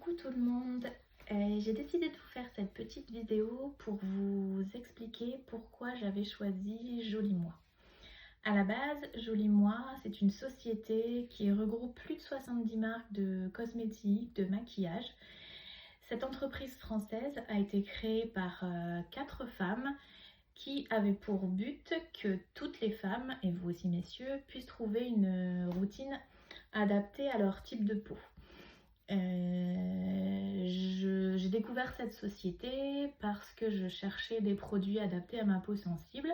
Coucou tout le monde. J'ai décidé de vous faire cette petite vidéo pour vous expliquer pourquoi j'avais choisi Joli Moi. À la base, Joli Moi, c'est une société qui regroupe plus de 70 marques de cosmétiques, de maquillage. Cette entreprise française a été créée par 4 femmes qui avaient pour but que toutes les femmes, et vous aussi messieurs, puissent trouver une routine adaptée à leur type de peau. J'ai découvert cette société parce que je cherchais des produits adaptés à ma peau sensible.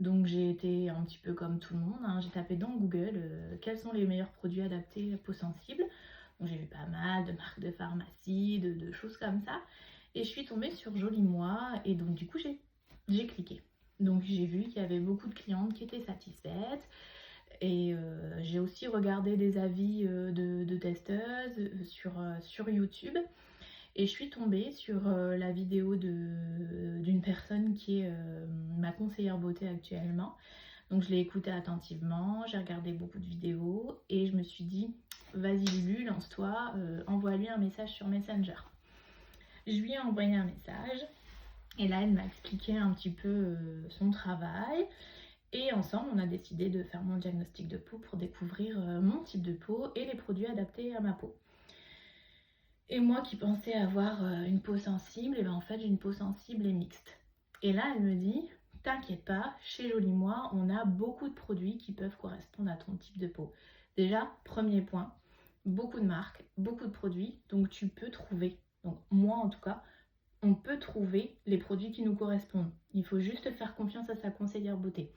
Donc j'ai été un petit peu comme tout le monde, hein. J'ai tapé dans Google quels sont les meilleurs produits adaptés à peau sensible. Donc j'ai vu pas mal de marques de pharmacie, de choses comme ça. Et je suis tombée sur Joli Moi et donc du coup j'ai cliqué. Donc j'ai vu qu'il y avait beaucoup de clientes qui étaient satisfaites. Et j'ai aussi regardé des avis de testeuses sur YouTube. Et je suis tombée sur la vidéo d'une personne qui est ma conseillère beauté actuellement. Donc je l'ai écoutée attentivement, j'ai regardé beaucoup de vidéos et je me suis dit, vas-y Lulu, lance-toi, envoie-lui un message sur Messenger. Je lui ai envoyé un message et là elle m'a expliqué un petit peu son travail. Et ensemble, on a décidé de faire mon diagnostic de peau pour découvrir mon type de peau et les produits adaptés à ma peau. Et moi qui pensais avoir une peau sensible, et ben en fait j'ai une peau sensible et mixte. Et là elle me dit, t'inquiète pas, chez Joli Moi, on a beaucoup de produits qui peuvent correspondre à ton type de peau. Déjà, premier point, beaucoup de marques, beaucoup de produits, donc tu peux trouver, donc moi en tout cas, on peut trouver les produits qui nous correspondent. Il faut juste faire confiance à sa conseillère beauté.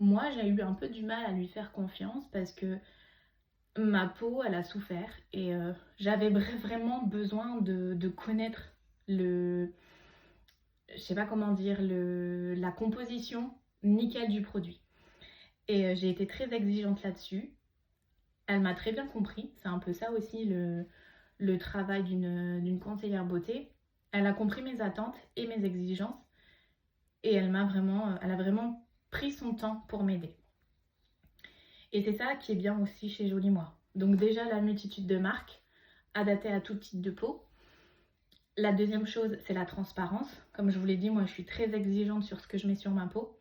Moi, j'ai eu un peu du mal à lui faire confiance parce que ma peau, elle a souffert et j'avais vraiment besoin de connaître je sais pas comment dire, la composition nickel du produit. Et j'ai été très exigeante là-dessus. Elle m'a très bien compris. C'est un peu ça aussi le travail d'une conseillère beauté. Elle a compris mes attentes et mes exigences et elle a vraiment pris son temps pour m'aider. Et c'est ça qui est bien aussi chez Joli Moi. Donc déjà la multitude de marques adaptées à tout type de peau. La deuxième chose, c'est la transparence. Comme je vous l'ai dit, moi je suis très exigeante sur ce que je mets sur ma peau.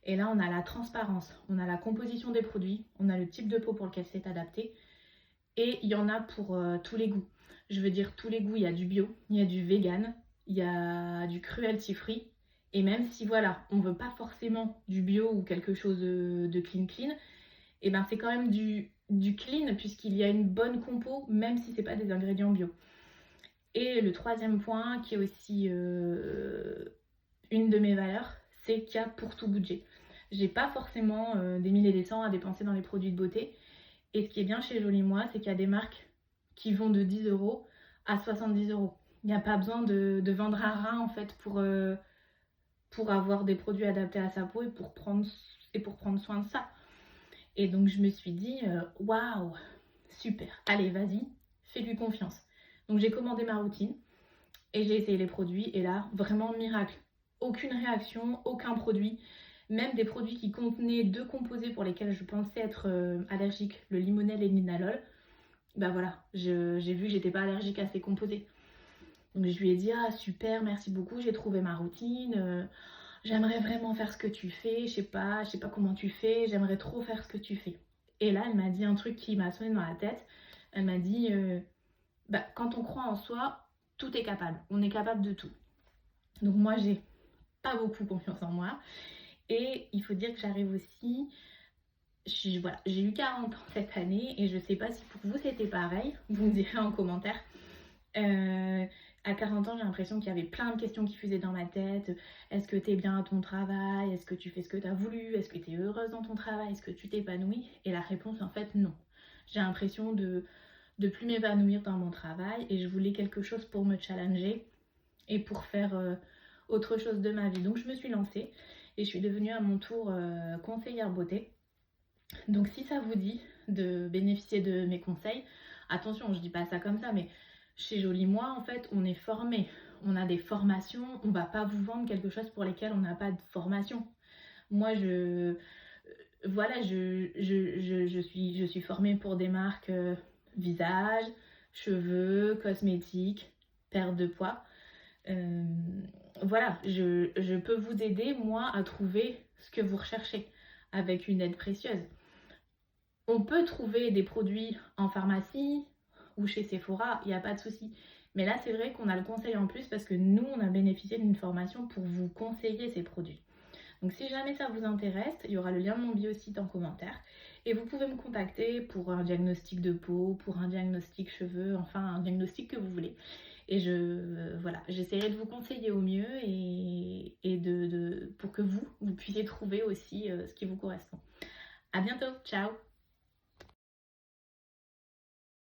Et là on a la transparence, on a la composition des produits, on a le type de peau pour lequel c'est adapté. Et il y en a pour tous les goûts. Je veux dire tous les goûts, il y a du bio, il y a du vegan, il y a du cruelty free. Et même si voilà, on veut pas forcément du bio ou quelque chose de clean, et ben c'est quand même du clean puisqu'il y a une bonne compo même si c'est pas des ingrédients bio. Et le troisième point qui est aussi une de mes valeurs, c'est qu'il y a pour tout budget. J'ai pas forcément des mille et des cents à dépenser dans les produits de beauté. Et ce qui est bien chez Joli Moi, c'est qu'il y a des marques qui vont de 10 € à 70 €. Il n'y a pas besoin de vendre un rein en fait pour avoir des produits adaptés à sa peau et pour prendre soin de ça. Et donc je me suis dit, waouh, super, allez vas-y, fais-lui confiance. Donc j'ai commandé ma routine et j'ai essayé les produits et là, vraiment miracle. Aucune réaction, aucun produit, même des produits qui contenaient deux composés pour lesquels je pensais être allergique, le limonène et le linalol. Bah voilà, j'ai vu que j'étais pas allergique à ces composés. Donc je lui ai dit, ah super, merci beaucoup, j'ai trouvé ma routine. J'aimerais vraiment faire ce que tu fais, je sais pas comment tu fais, j'aimerais trop faire ce que tu fais. Et là, elle m'a dit un truc qui m'a sonné dans la tête. Elle m'a dit, bah, quand on croit en soi, tout est capable, on est capable de tout. Donc moi, j'ai pas beaucoup confiance en moi. Et il faut dire que j'arrive aussi, voilà, j'ai eu 40 ans cette année et je sais pas si pour vous c'était pareil, vous me direz en commentaire. À 40 ans, j'ai l'impression qu'il y avait plein de questions qui fusaient dans ma tête. Est-ce que t'es bien à ton travail? Est-ce que tu fais ce que t'as voulu? Est-ce que t'es heureuse dans ton travail? Est-ce que tu t'épanouis? Et la réponse, en fait, non. J'ai l'impression de plus m'épanouir dans mon travail et je voulais quelque chose pour me challenger et pour faire autre chose de ma vie. Donc, je me suis lancée et je suis devenue à mon tour conseillère beauté. Donc, si ça vous dit de bénéficier de mes conseils, attention, je dis pas ça comme ça, mais chez Joli Moi, en fait, on est formé. On a des formations. On va pas vous vendre quelque chose pour lesquels on n'a pas de formation. Moi, voilà, je suis formée pour des marques visage, cheveux, cosmétiques, perte de poids. Euh, voilà, je peux vous aider, moi, à trouver ce que vous recherchez avec une aide précieuse. On peut trouver des produits en pharmacie ou chez Sephora, il n'y a pas de souci. Mais là, c'est vrai qu'on a le conseil en plus parce que nous, on a bénéficié d'une formation pour vous conseiller ces produits. Donc si jamais ça vous intéresse, il y aura le lien de mon biosite en commentaire. Et vous pouvez me contacter pour un diagnostic de peau, pour un diagnostic cheveux, enfin un diagnostic que vous voulez. Et voilà, j'essaierai de vous conseiller au mieux pour que vous puissiez trouver aussi ce qui vous correspond. À bientôt, ciao!